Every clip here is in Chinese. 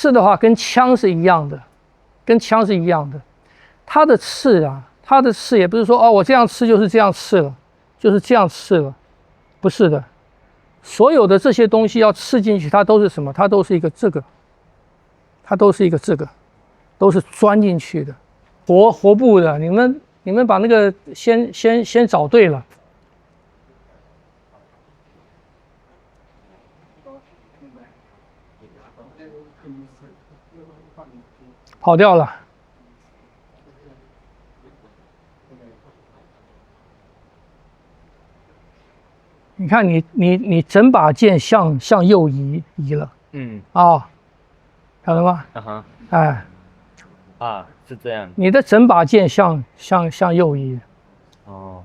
刺的话跟枪是一样的，跟枪是一样的。它的刺啊，它的刺也不是说哦，我这样刺就是这样刺了，就是这样刺了，不是的。所有的这些东西要刺进去，它都是什么？它都是一个这个，它都是一个这个，都是钻进去的。活布的，你们把那个先找对了。跑掉了。你看你整把剑向右移了。啊，晓得吗？哎。啊，是这样。你的整把剑向右移。哦。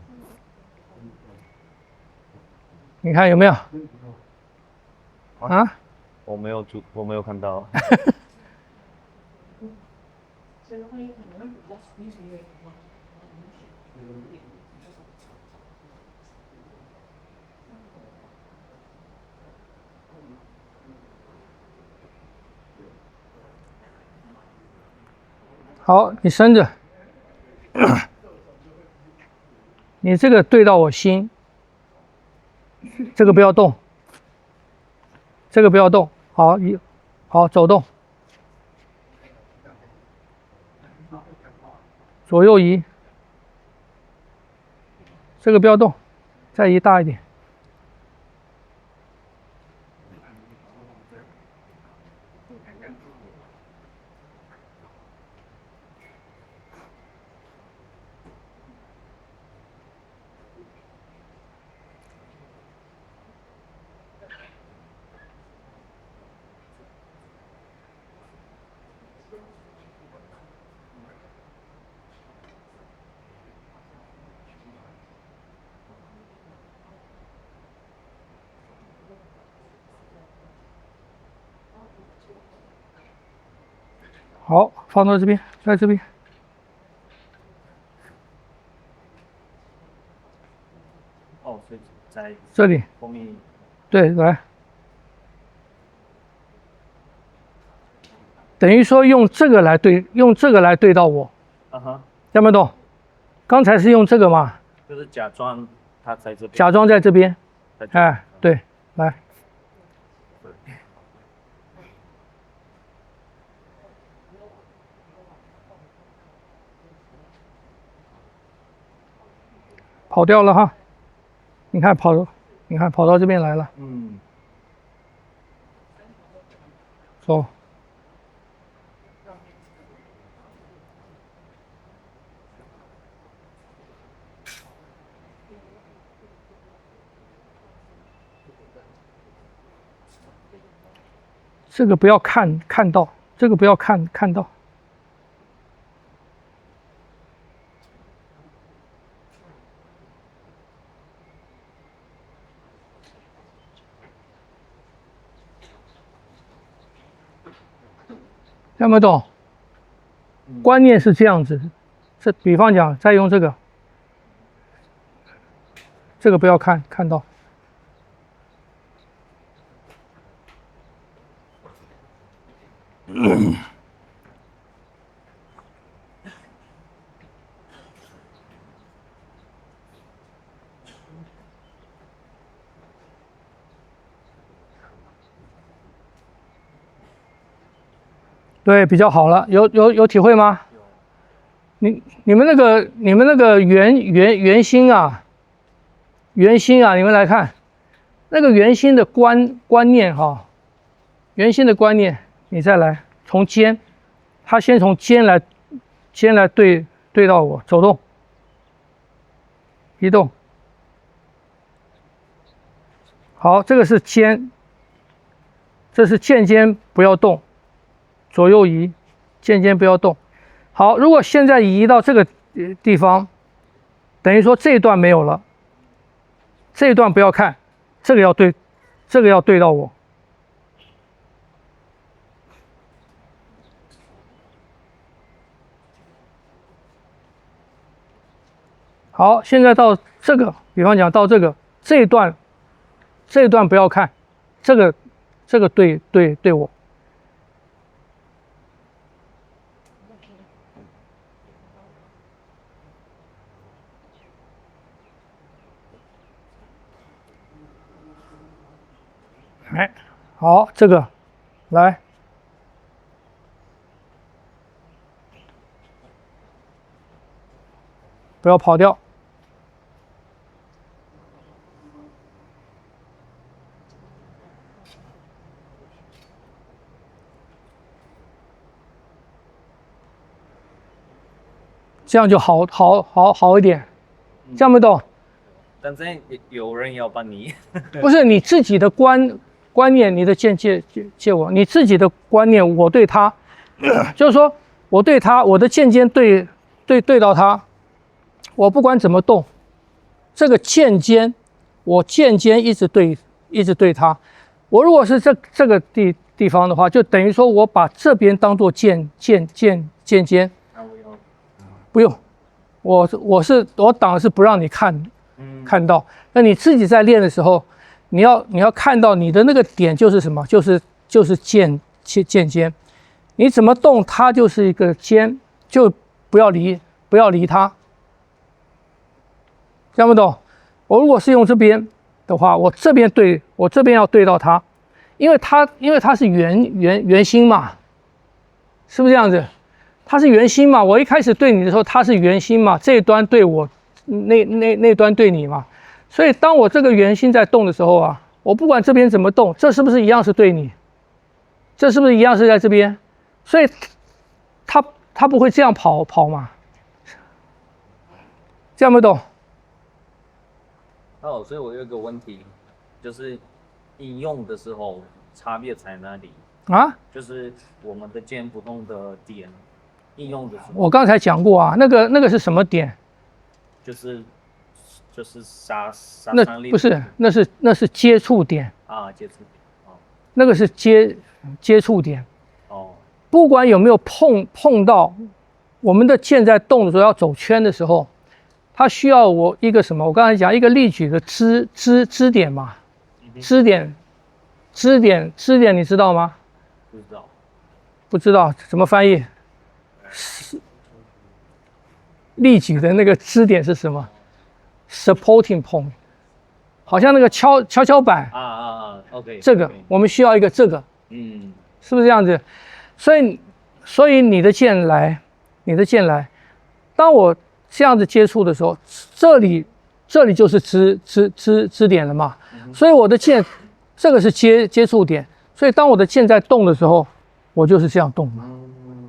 你看有没有？啊？我没有看到。好，你伸着，你这个对到我心，这个不要动，这个不要动。好，好走动，左右移，这个不要动，再移大一点。好，放到这边，在这边。哦，所以在这里。后面。对，来。等于说用这个来对到我。听不懂？刚才是用这个嘛？就是假装他在这边。假装在这边。哎，对，来。跑掉了哈，你看跑到这边来了。走。这个不要看到，这个不要看到。听不懂？观念是这样子，这比方讲，再用这个不要看到。对，比较好了，有体会吗？你们那个圆心啊，你们来看，那个圆心的观念哈，圆心的观念，你再来从尖，他先从尖来对到我，走动，移动。好，这个是尖，这是剑尖不要动。左右移，剑尖不要动。好，如果现在移到这个地方，等于说这一段没有了，这一段不要看，这个要对到我。好，现在到这个，比方讲到这一段不要看，这个对我。好，这个来，不要跑掉。这样就好一点，这样没懂？但是有人要帮你，不是你自己的观念，你的见借我，你自己的观念，我对他，就是说我对他，我的剑尖对到他，我不管怎么动，这个剑尖，我剑尖一直对他。我如果是这个地方的话，就等于说我把这边当做剑尖。不用，我挡的是不让你看到。那你自己在练的时候，你要看到你的那个点就是什么？就是剑尖，你怎么动它就是一个尖，就不要离它。听不懂？我如果是用这边的话，我这边要对到它，因为它是圆心嘛，是不是这样子？它是圆心嘛，我一开始对你的时候，它是圆心嘛，这一端对我，那端对你嘛，所以当我这个圆心在动的时候啊，我不管这边怎么动，这是不是一样是对你？这是不是一样是在这边？所以它不会这样跑嘛，这样没懂？哦，所以我有一个问题，就是应用的时候差别在哪里？啊？就是我们的剑不同的点。应用的时候，我刚才讲过啊，那个是什么点？就是杀伤力。不是，那是接触点啊，接触点。哦，那个是接触点。哦，不管有没有碰到，我们的剑在动的时候要走圈的时候，它需要我一个什么？我刚才讲一个例举的支点嘛，支点，你知道吗？不知道。不知道怎么翻译？例举的那个支点是什么 ？supporting point， 好像那个跷板OK， 这个我们需要一个这个，是不是这样子？所以你的剑来，当我这样子接触的时候，这里就是支点了嘛，所以我的剑这个是接触点，所以当我的剑在动的时候，我就是这样动嘛，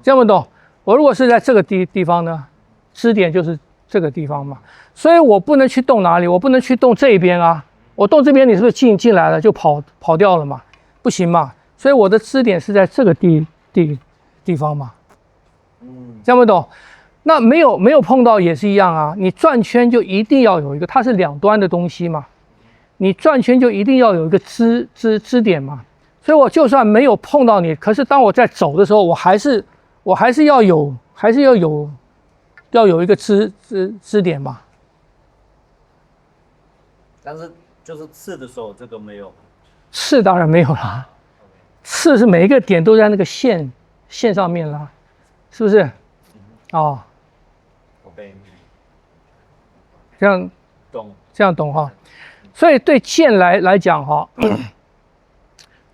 这样不懂？我如果是在这个地方呢，支点就是这个地方嘛，所以我不能去动哪里，我不能去动这一边啊，我动这边你是不是进来了就跑掉了嘛？不行嘛，所以我的支点是在这个地方嘛，这样不懂？那没有碰到也是一样啊，你转圈就一定要有一个，它是两端的东西嘛，你转圈就一定要有一个支点嘛，所以我就算没有碰到你，可是当我在走的时候，我还是要有一个支点嘛。但是就是刺的时候，这个没有。刺当然没有啦，刺是每一个点都在那个线上面啦，是不是？哦。OK。这样懂。这样懂哈。所以对剑来讲哈，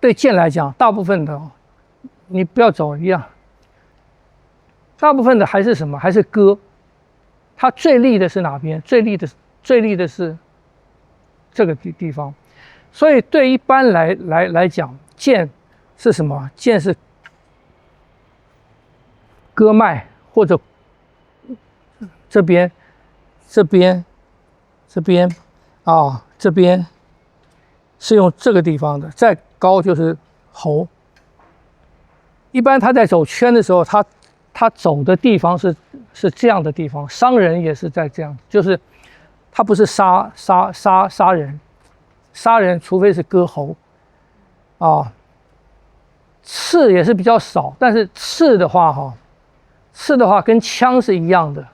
对剑来讲，大部分的你不要走一样。大部分的还是什么？还是割。它最利的是哪边？最利的是这个地方。所以对一般来讲，剑是什么？剑是割脉或者这边啊，这边是用这个地方的，再高就是喉。一般他在走圈的时候，他走的地方是这样的地方，伤人也是在这样，就是他不是杀人，除非是割喉啊。刺也是比较少，但是刺的话跟枪是一样的，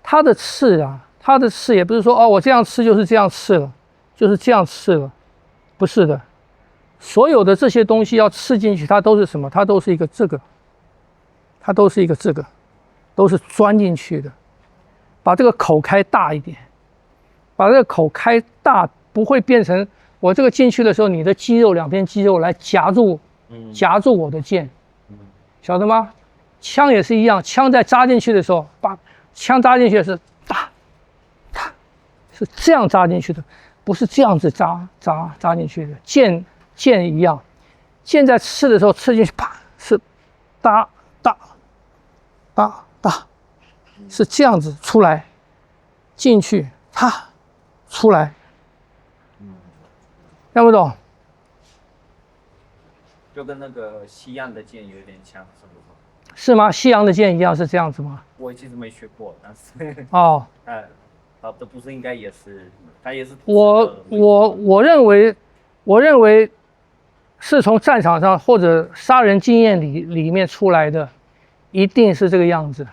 它的刺也不是说我这样刺就是这样刺了，不是的。所有的这些东西要刺进去，它都是什么？它都是一个这个，都是钻进去的。把这个口开大一点，把这个口开大，不会变成我这个进去的时候，你的肌肉两边肌肉来夹住我的剑，晓得吗？枪也是一样，枪在扎进去的时候，枪扎进去是哒，是这样扎进去的，不是这样子扎进去的。剑一样，剑在刺的时候刺进去，啪，是哒，是这样子出来，进去，啪，出来，听不懂？就跟那个西洋的剑有点像，是不是？是吗？西洋的剑一样是这样子吗？我其实没学过，但是哦，好的不是应该也是，它也是。我认为是从战场上或者杀人经验里面出来的，一定是这个样子，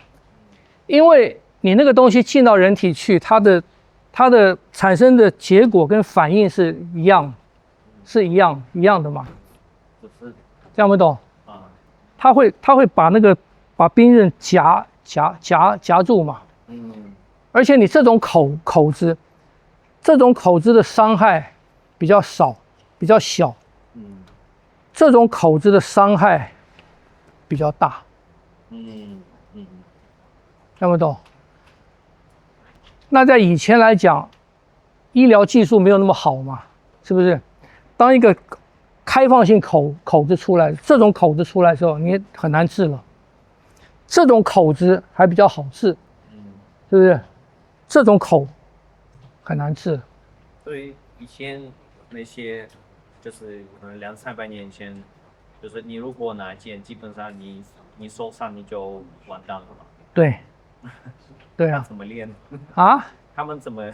因为你那个东西进到人体去，它的产生的结果跟反应是一样的嘛，这样不懂？他会把兵刃夹住嘛，而且你这种口子的伤害比较少，比较小，这种口子的伤害比较大，听不懂？那在以前来讲，医疗技术没有那么好嘛，是不是？当一个开放性口子出来，这种口子出来的时候，你很难治了。这种口子还比较好治，是不是？这种口很难治。所以以前那些就是可能200-300年前，就是你如果拿剑，基本上你受伤你就完蛋了嘛。对，对啊。怎么练啊？他们怎么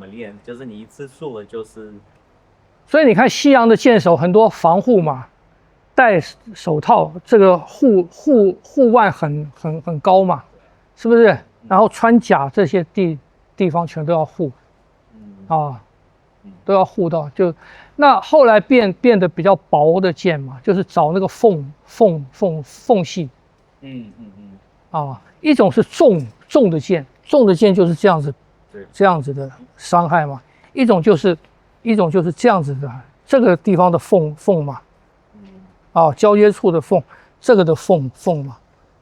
练？就是你一次输了就是。所以你看西洋的剑手很多防护嘛，戴手套，这个护腕很高嘛，是不是？然后穿甲这些地方全都要护，都要护到。那后来变得比较薄的剑嘛，就是找那个缝隙，一种是重的剑，重的剑就是这样子的伤害嘛，一种就是这样子的，这个地方的缝嘛，交接处的缝，这个的缝嘛，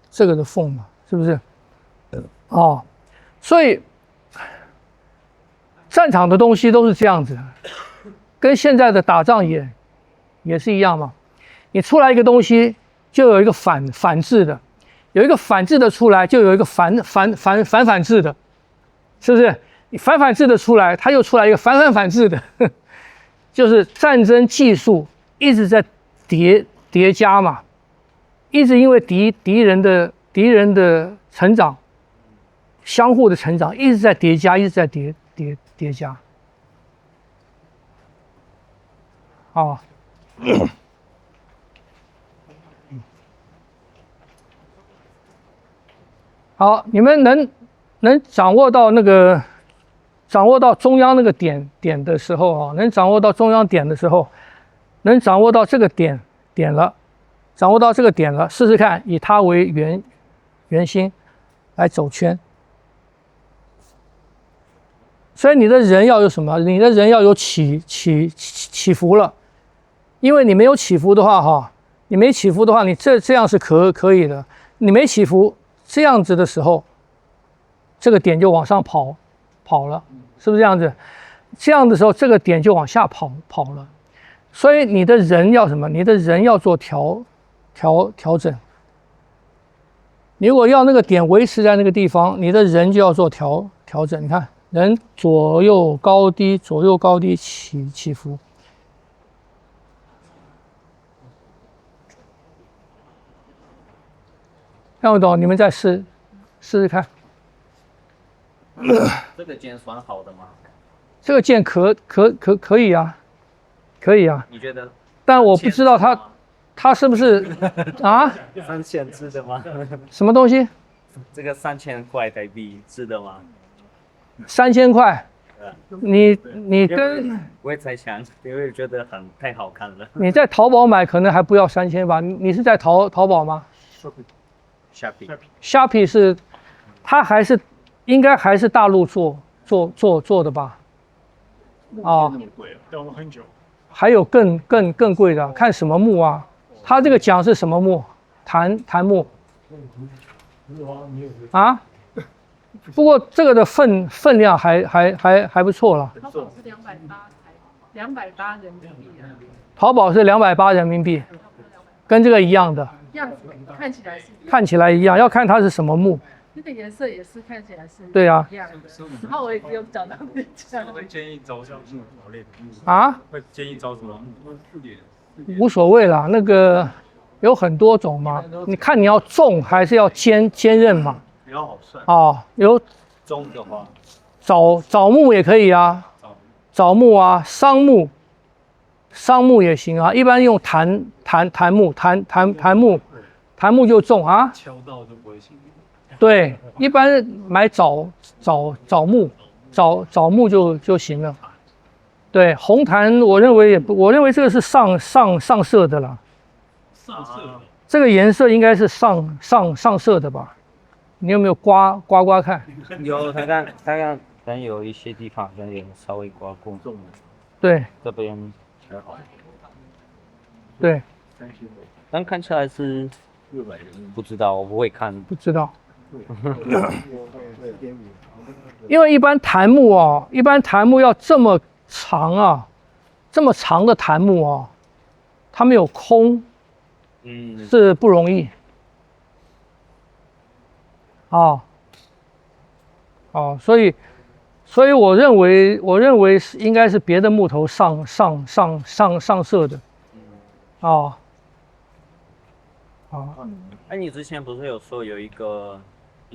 这个的缝嘛，是不是？所以战场的东西都是这样子，跟现在的打仗也是一样嘛。你出来一个东西，就有一个反制的，有一个反制的出来，就有一个反制的，是不是？你反制的出来，它又出来一个反制的，就是战争技术一直在叠加嘛，一直因为敌人的成长，相互的成长一直在叠加，一直在叠加。好，你们能掌握到中央那个点的时候能掌握到中央点的时候，能掌握到这个点了，掌握到这个点了，试试看，以它为圆心来走圈。所以你的人要有什么？你的人要有起伏了，因为你没有起伏的话，你没起伏的话，你这样是可以的。你没起伏，这样子的时候，这个点就往上跑了，是不是这样子？这样的时候，这个点就往下跑了。所以你的人要什么？你的人要做调整。你如果要那个点维持在那个地方，你的人就要做调整。你看，人左右高低起伏。看不懂？你们再试试看。这个剑算好的吗？这个剑可以啊，可以啊。你觉得？但我不知道它是不是啊？3000制的吗？什么东西？这个3000块台币制的吗？3000块。你跟我也在想，因为觉得太好看了。你在淘宝买可能还不要3000吧？你是在淘宝吗？Shopee 是，它应该还是大陆做的吧？哦，那么贵啊，要很久。还有更贵的，看什么木啊？它这个讲是什么木？檀木啊？不过这个的分量还不错了。淘宝是280人民币啊，淘宝是280人民币，跟这个一样的，样子看起来是一样，看起来一样，要看它是什么木。那个颜色也是看起来是对啊一样的。然后我也只有找到那这会建议招什么木好类的？啊，会建议招什么木？无所谓啦，那个有很多种嘛，你看你要重还是要坚韧嘛？比较好算。哦，有中的话，枣木也可以啊，枣木啊，桑木也行啊，一般用檀木就重啊。敲到就不会行。对，一般买枣木就行了。对，红檀我认为这个是上色的啦，上色的。这个颜色应该是上色的吧？你有没有刮看？有，他刚有一些地方好像有稍微刮过，对这边还好，对，但看起来是不知道，我不会看。不知道。因为一般檀木要这么长啊，这么长的檀木啊，它没有空，是不容易。所以我认为应该是别的木头上色的，哎，你之前不是有说有一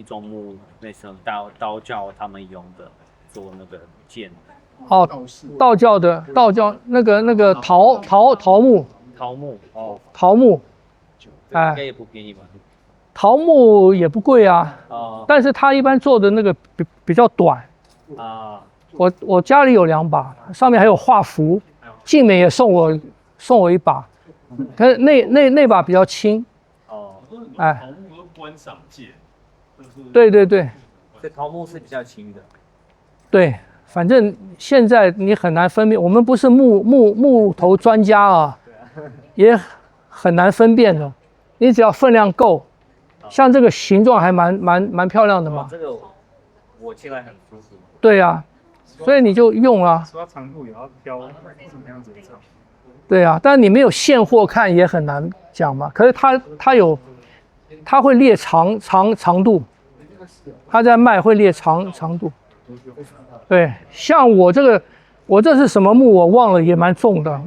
种木，那种道教他们用的做那个剑，道教那个桃木，桃木，哎应该也不便宜吧？桃木也不贵啊，但是它一般做的那个比较短。我家里有2把，上面还有画符，静美也送我1把，可是那把比较轻。哎，桃木都观赏界。对，这桃木是比较轻的。对，反正现在你很难分辨，我们不是木头专家啊，也很难分辨的。你只要分量够，像这个形状还蛮漂亮的嘛。这个我起来很舒服。对啊，所以你就用啊。刷长度也要挑什么样子的长。对啊，但你没有现货看也很难讲嘛。可是它会列长度，它在卖会列长度。对，像我这是什么木我忘了，也蛮重的。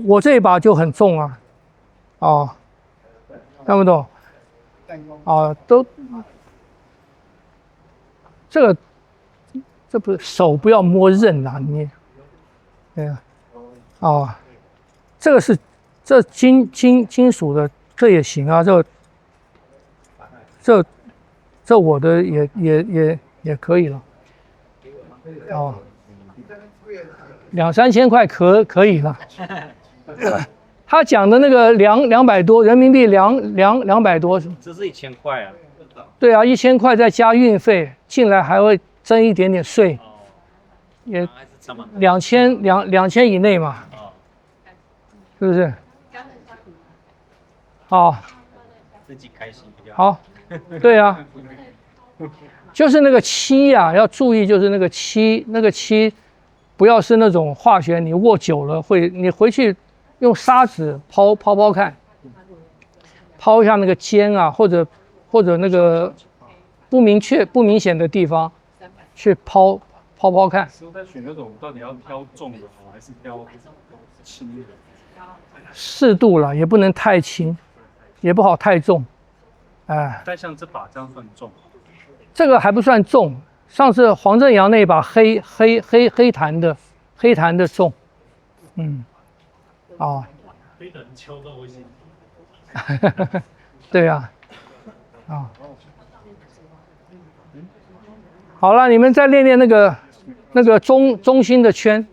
我这一把就很重啊。看不懂？都这不是手不要摸刃啊你。对啊，这个是金属的，这也行啊，这我的也可以了。2-3千块可以了。他讲的那个200多人民币200多，这是1000块啊。对啊，1000块再加运费，进来还会征一点点税，也2000以内嘛，是不是？自己开心比较好。对啊，就是那个漆啊，要注意，就是那个漆不要是那种化学，你握久了你回去用砂纸抛看，抛一下那个尖啊，或者那个不明显的地方，去抛看。所以在选那种到底要挑重的好，还是挑轻的？适度了，也不能太轻，也不好太重。哎，但像这把这样算重，这个还不算重。上次黄正阳那把黑檀的重，黑的敲到微信。对啊，好了，你们再练练那个中心的圈。